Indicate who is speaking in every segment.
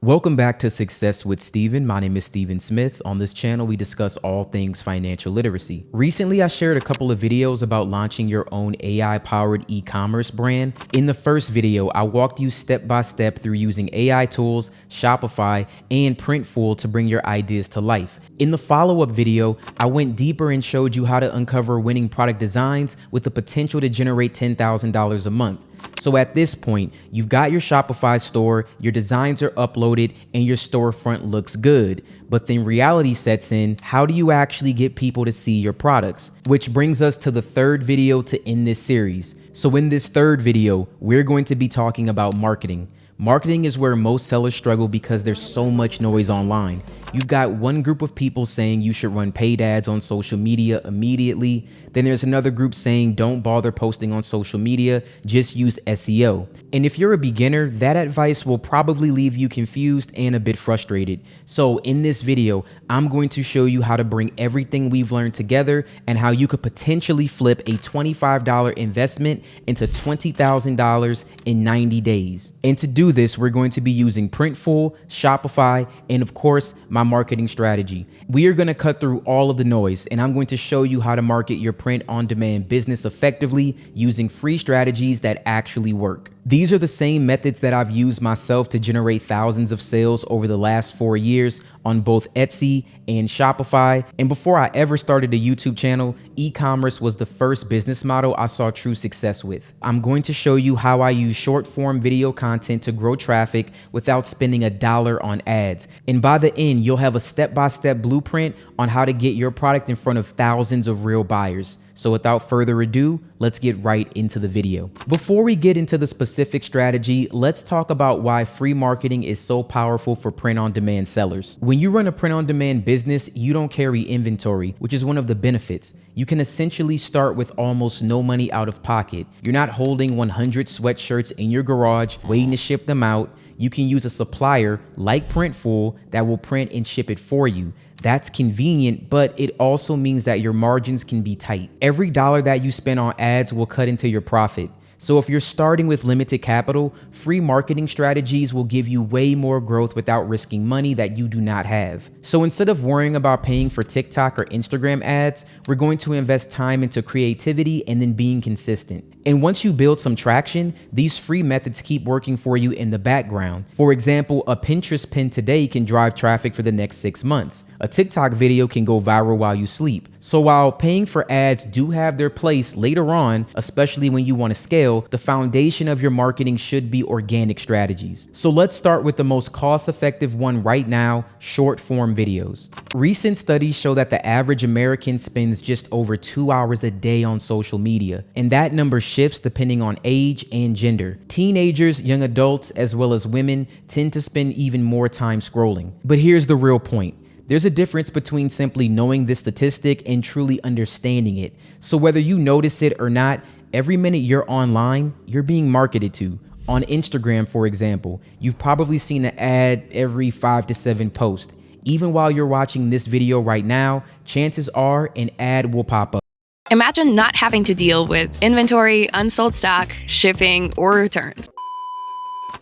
Speaker 1: Welcome back to Success with Steven. My name is Steven Smith. On this channel, we discuss all things financial literacy. Recently, I shared a couple of videos about launching your own AI-powered e-commerce brand. In the first video, I walked you step by step through using AI tools, Shopify, and Printful to bring your ideas to life. In the follow-up video, I went deeper and showed you how to uncover winning product designs with the potential to generate $10,000 a month. So at this point, you've got your Shopify store, your designs are uploaded, and your storefront looks good. But then reality sets in. How do you actually get people to see your products? Which brings us to the third video to end this series. So in this third video, we're going to be talking about marketing. Marketing is where most sellers struggle because there's so much noise online. You've got one group of people saying you should run paid ads on social media immediately. Then there's another group saying don't bother posting on social media, just use SEO. And if you're a beginner, that advice will probably leave you confused and a bit frustrated. So in this video, I'm going to show you how to bring everything we've learned together and how you could potentially flip a $25 investment into $20,000 in 90 days. And to do this, we're going to be using Printful, Shopify, and of course, my marketing strategy. We are going to cut through all of the noise, and I'm going to show you how to market your print-on-demand business effectively using free strategies that actually work. These are the same methods that I've used myself to generate thousands of sales over the last 4 years on both Etsy and Shopify. And before I ever started a YouTube channel, e-commerce was the first business model I saw true success with. I'm going to show you how I use short form video content to grow traffic without spending $1 on ads. And by the end, you'll have a step-by-step blueprint on how to get your product in front of thousands of real buyers. So without further ado, let's get right into the video. Before we get into the specific strategy, let's talk about why free marketing is so powerful for print-on-demand sellers. When you run a print-on-demand business, you don't carry inventory, which is one of the benefits. You can essentially start with almost no money out of pocket. You're not holding 100 sweatshirts in your garage, waiting to ship them out. You can use a supplier like Printful that will print and ship it for you. That's convenient, but it also means that your margins can be tight. Every dollar that you spend on ads will cut into your profit. So if you're starting with limited capital, free marketing strategies will give you way more growth without risking money that you do not have. So instead of worrying about paying for TikTok or Instagram ads, we're going to invest time into creativity and then being consistent. And once you build some traction, these free methods keep working for you in the background. For example, a Pinterest pin today can drive traffic for the next 6 months. A TikTok video can go viral while you sleep. So while paying for ads do have their place later on, especially when you want to scale, the foundation of your marketing should be organic strategies. So let's start with the most cost-effective one right now, short-form videos. Recent studies show that the average American spends just over 2 hours a day on social media, and that number shifts depending on age and gender. Teenagers, young adults, as well as women tend to spend even more time scrolling. But here's the real point. There's a difference between simply knowing this statistic and truly understanding it. So whether you notice it or not, every minute you're online, you're being marketed to. On Instagram, for example, you've probably seen an ad every 5 to 7 posts. Even while you're watching this video right now, chances are an ad will pop up.
Speaker 2: Imagine not having to deal with inventory, unsold stock, shipping, or returns.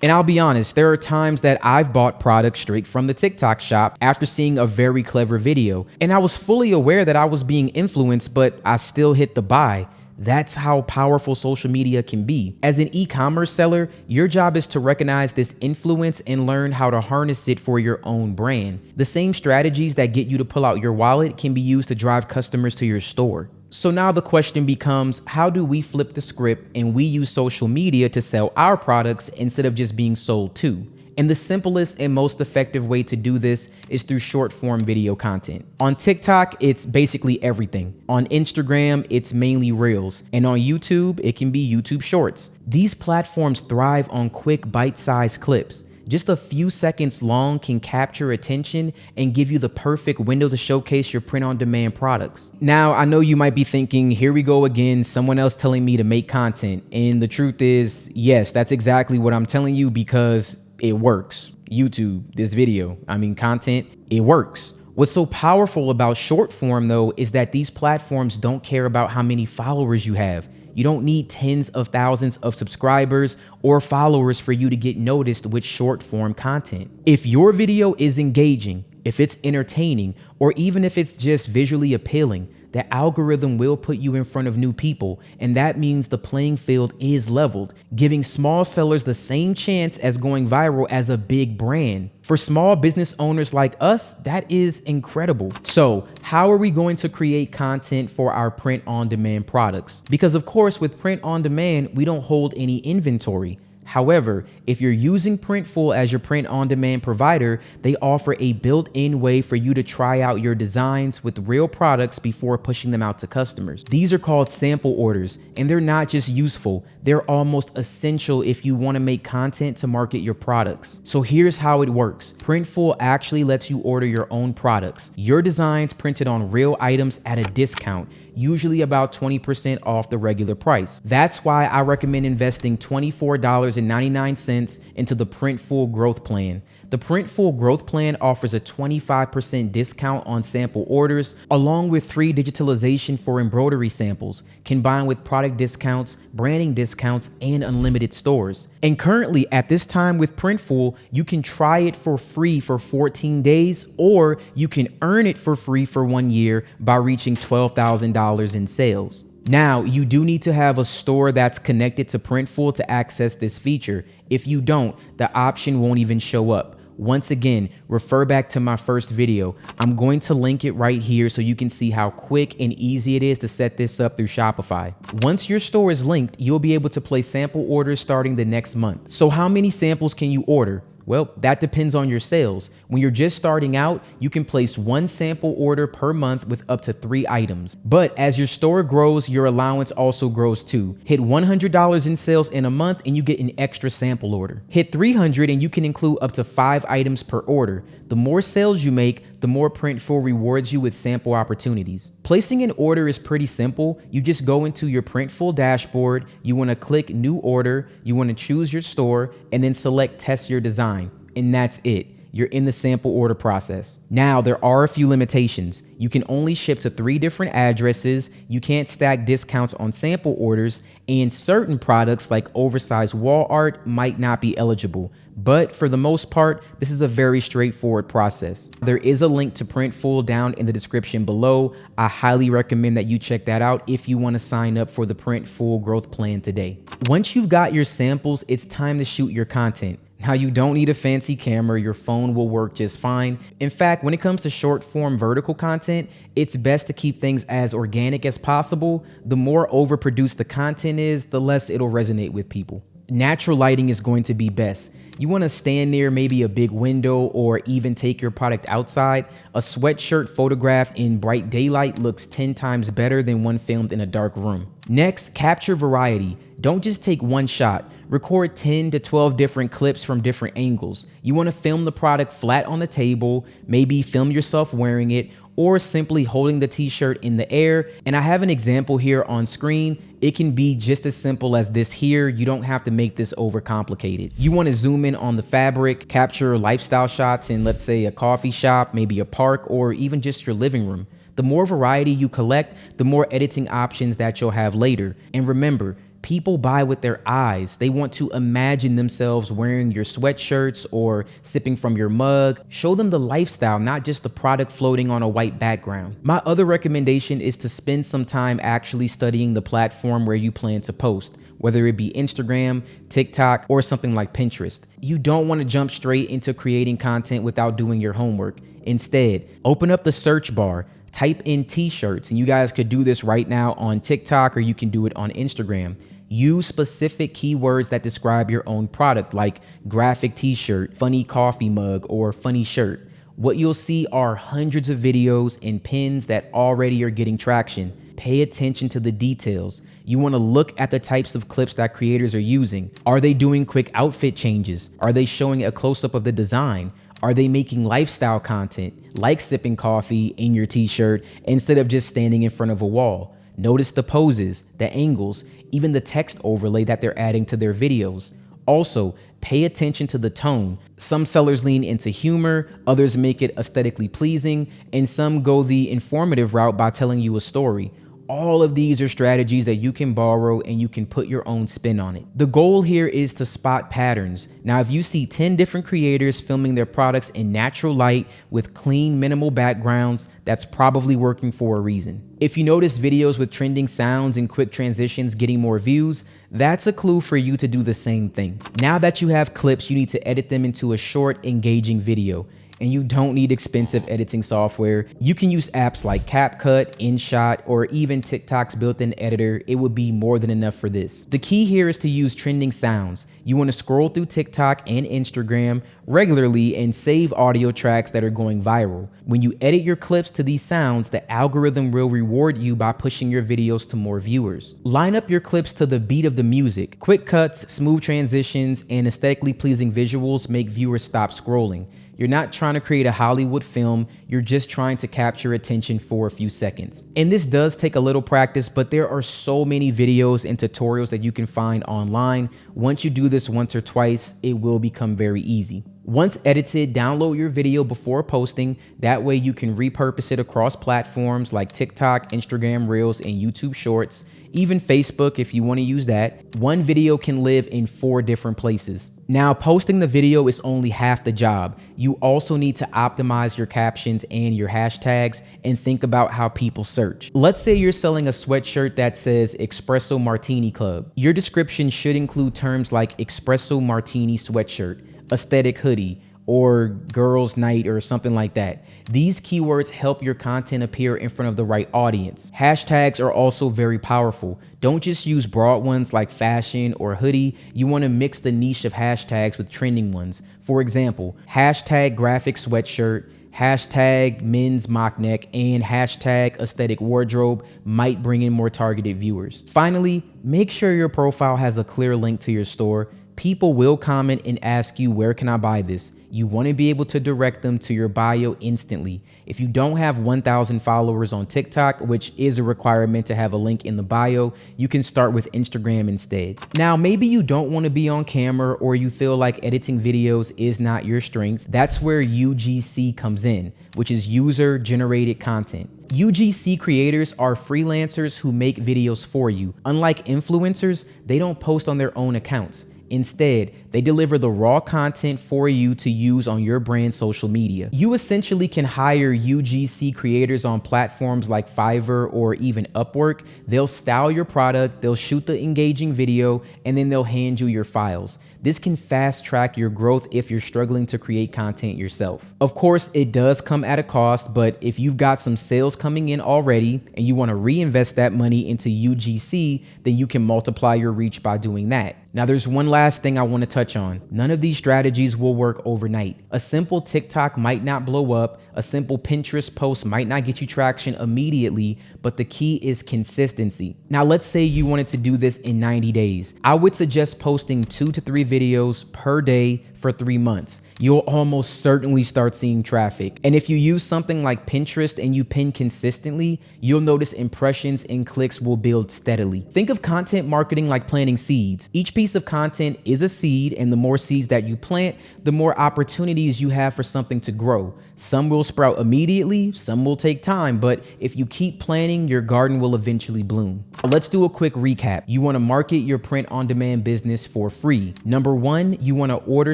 Speaker 1: And I'll be honest, there are times that I've bought products straight from the TikTok shop after seeing a very clever video. And I was fully aware that I was being influenced, but I still hit the buy. That's how powerful social media can be. As an e-commerce seller, your job is to recognize this influence and learn how to harness it for your own brand. The same strategies that get you to pull out your wallet can be used to drive customers to your store. So now the question becomes, how do we flip the script and we use social media to sell our products instead of just being sold to? And the simplest and most effective way to do this is through short form video content. On TikTok, it's basically everything. On Instagram, it's mainly Reels. And on YouTube, it can be YouTube Shorts. These platforms thrive on quick bite-sized clips. Just a few seconds long can capture attention and give you the perfect window to showcase your print-on-demand products. Now, I know you might be thinking, here we go again, someone else telling me to make content. And the truth is, yes, that's exactly what I'm telling you because it works. YouTube, this video, content, it works. What's so powerful about short form though is that these platforms don't care about how many followers you have. You don't need tens of thousands of subscribers or followers for you to get noticed with short form content. If your video is engaging, if it's entertaining, or even if it's just visually appealing, the algorithm will put you in front of new people, and that means the playing field is leveled, giving small sellers the same chance as going viral as a big brand. For small business owners like us, that is incredible. So, how are we going to create content for our print-on-demand products? Because of course, with print-on-demand, we don't hold any inventory. However, if you're using Printful as your print-on-demand provider, they offer a built-in way for you to try out your designs with real products before pushing them out to customers. These are called sample orders, and they're not just useful, they're almost essential if you want to make content to market your products. So here's how it works. Printful actually lets you order your own products, your designs printed on real items at a discount, usually about 20% off the regular price. That's why I recommend investing $24.99 into the Printful Growth Plan. The Printful Growth Plan offers a 25% discount on sample orders, along with free digitalization for embroidery samples, combined with product discounts, branding discounts, and unlimited stores. And currently, at this time with Printful, you can try it for free for 14 days, or you can earn it for free for 1 year by reaching $12,000 in sales. Now, you do need to have a store that's connected to Printful to access this feature. If you don't, the option won't even show up. Once again, refer back to my first video. I'm going to link it right here so you can see how quick and easy it is to set this up through Shopify. Once your store is linked, you'll be able to place sample orders starting the next month. So how many samples can you order? Well, that depends on your sales. When you're just starting out, you can place 1 sample order per month with up to 3 items. But as your store grows, your allowance also grows too. Hit $100 in sales in a month and you get an extra sample order. Hit $300 and you can include up to 5 items per order. The more sales you make, the more Printful rewards you with sample opportunities. Placing an order is pretty simple. You just go into your Printful dashboard, you want to click New Order, you want to choose your store, and then select Test Your Design. And that's it. You're in the sample order process. Now, there are a few limitations. You can only ship to 3 different addresses, you can't stack discounts on sample orders, and certain products like oversized wall art might not be eligible. But for the most part, this is a very straightforward process. There is a link to Printful down in the description below. I highly recommend that you check that out if you want to sign up for the Printful Growth Plan today. Once you've got your samples, it's time to shoot your content. Now, you don't need a fancy camera, your phone will work just fine. In fact, when it comes to short form vertical content, it's best to keep things as organic as possible. The more overproduced the content is, the less it'll resonate with people. Natural lighting is going to be best. You want to stand near maybe a big window or even take your product outside. A sweatshirt photograph in bright daylight looks 10 times better than one filmed in a dark room. Next, capture variety. Don't just take one shot. Record 10 to 12 different clips from different angles. You want to film the product flat on the table, maybe film yourself wearing it, or simply holding the t-shirt in the air. And I have an example here on screen. It can be just as simple as this here. You don't have to make this overcomplicated. You want to zoom in on the fabric, capture lifestyle shots in, let's say, a coffee shop, maybe a park, or even just your living room. The more variety you collect, the more editing options that you'll have later. And remember, people buy with their eyes. They want to imagine themselves wearing your sweatshirts or sipping from your mug. Show them the lifestyle, not just the product floating on a white background. My other recommendation is to spend some time actually studying the platform where you plan to post, whether it be Instagram, TikTok, or something like Pinterest. You don't want to jump straight into creating content without doing your homework. Instead, open up the search bar, type in t-shirts, and you guys could do this right now on TikTok or you can do it on Instagram. Use specific keywords that describe your own product, like graphic t-shirt, funny coffee mug, or funny shirt. What you'll see are hundreds of videos and pins that already are getting traction. Pay attention to the details. You want to look at the types of clips that creators are using. Are they doing quick outfit changes? Are they showing a close-up of the design? Are they making lifestyle content, like sipping coffee in your t-shirt instead of just standing in front of a wall? Notice the poses, the angles, even the text overlay that they're adding to their videos. Also, pay attention to the tone. Some sellers lean into humor, others make it aesthetically pleasing, and some go the informative route by telling you a story. All of these are strategies that you can borrow and you can put your own spin on it. The goal here is to spot patterns. Now, if you see 10 different creators filming their products in natural light with clean, minimal backgrounds, that's probably working for a reason. If you notice videos with trending sounds and quick transitions getting more views, that's a clue for you to do the same thing. Now that you have clips, you need to edit them into a short, engaging video. And you don't need expensive editing software. You can use apps like CapCut, InShot, or even TikTok's built-in editor. It would be more than enough for this. The key here is to use trending sounds. You want to scroll through TikTok and Instagram regularly and save audio tracks that are going viral. When you edit your clips to these sounds, the algorithm will reward you by pushing your videos to more viewers. Line up your clips to the beat of the music. Quick cuts, smooth transitions, and aesthetically pleasing visuals make viewers stop scrolling. You're not trying to create a Hollywood film, you're just trying to capture attention for a few seconds. And this does take a little practice, but there are so many videos and tutorials that you can find online. Once you do this once or twice, it will become very easy. Once edited, download your video before posting. That way you can repurpose it across platforms like TikTok, Instagram Reels, and YouTube Shorts. Even Facebook if you want to use that. One video can live in 4 different places. Now, posting the video is only half the job. You also need to optimize your captions and your hashtags and think about how people search. Let's say you're selling a sweatshirt that says Espresso Martini Club. Your description should include terms like Espresso Martini sweatshirt, aesthetic hoodie, or girls night or something like that. These keywords help your content appear in front of the right audience. Hashtags are also very powerful. Don't just use broad ones like fashion or hoodie. You want to mix the niche of hashtags with trending ones. For example, hashtag graphic sweatshirt, hashtag men's mock neck, and hashtag aesthetic wardrobe might bring in more targeted viewers. Finally, make sure your profile has a clear link to your store. People will comment and ask you, where can I buy this? You want to be able to direct them to your bio instantly. If you don't have 1,000 followers on TikTok, which is a requirement to have a link in the bio, you can start with Instagram instead. Now, maybe you don't want to be on camera or you feel like editing videos is not your strength. That's where UGC comes in, which is user generated content. UGC creators are freelancers who make videos for you. Unlike influencers, they don't post on their own accounts. Instead, they deliver the raw content for you to use on your brand's social media. You essentially can hire UGC creators on platforms like Fiverr or even Upwork. They'll style your product, they'll shoot the engaging video, and then they'll hand you your files. This can fast track your growth if you're struggling to create content yourself. Of course, it does come at a cost, but if you've got some sales coming in already and you want to reinvest that money into UGC, then you can multiply your reach by doing that. Now, there's one last thing I want to touch on. None of these strategies will work overnight. A simple TikTok might not blow up. A simple Pinterest post might not get you traction immediately, but the key is consistency. Now, let's say you wanted to do this in 90 days. I would suggest posting 2 to 3 videos per day for 3 months. You'll almost certainly start seeing traffic. And if you use something like Pinterest and you pin consistently, you'll notice impressions and clicks will build steadily. Think of content marketing like planting seeds. Each piece of content is a seed, and the more seeds that you plant, the more opportunities you have for something to grow. Some will sprout immediately, some will take time, but if you keep planting, your garden will eventually bloom. Let's do a quick recap. You want to market your print-on-demand business for free. Number 1, you want to order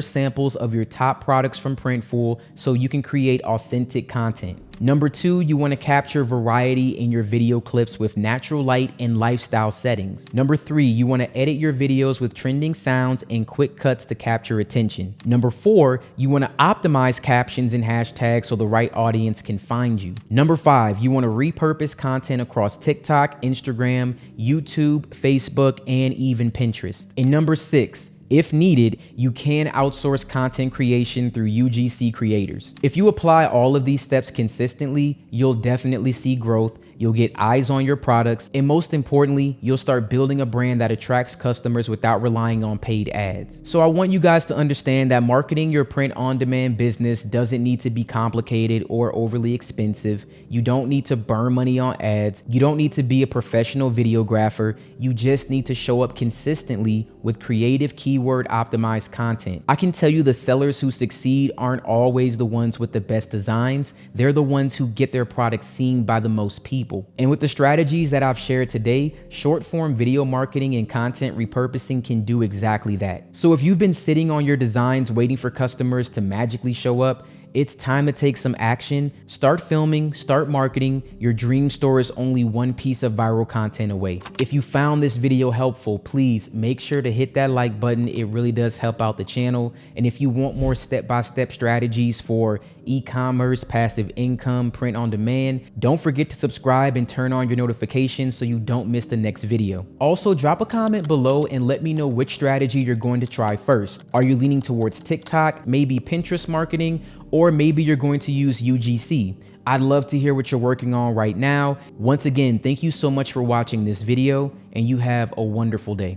Speaker 1: samples of your top products from Printful so you can create authentic content. Number 2, you want to capture variety in your video clips with natural light and lifestyle settings. Number 3, you want to edit your videos with trending sounds and quick cuts to capture attention. Number 4, you want to optimize captions and hashtags so the right audience can find you. Number 5, you want to repurpose content across TikTok, Instagram, YouTube, Facebook, and even Pinterest. And number 6, if needed, you can outsource content creation through UGC creators. If you apply all of these steps consistently, you'll definitely see growth. You'll get eyes on your products, and most importantly, you'll start building a brand that attracts customers without relying on paid ads. So I want you guys to understand that marketing your print-on-demand business doesn't need to be complicated or overly expensive. You don't need to burn money on ads. You don't need to be a professional videographer. You just need to show up consistently with creative keyword optimized content. I can tell you the sellers who succeed aren't always the ones with the best designs. They're the ones who get their products seen by the most people. people. And with the strategies that I've shared today, short form video marketing and content repurposing can do exactly that. So if you've been sitting on your designs waiting for customers to magically show up, it's time to take some action. Start filming, start marketing. Your dream store is only one piece of viral content away. If you found this video helpful, please make sure to hit that like button. It really does help out the channel. And if you want more step-by-step strategies for e-commerce, passive income, print on demand, don't forget to subscribe and turn on your notifications so you don't miss the next video. Also, drop a comment below and let me know which strategy you're going to try first. Are you leaning towards TikTok, maybe Pinterest marketing, or maybe you're going to use UGC? I'd love to hear what you're working on right now. Once again, thank you so much for watching this video, and you have a wonderful day.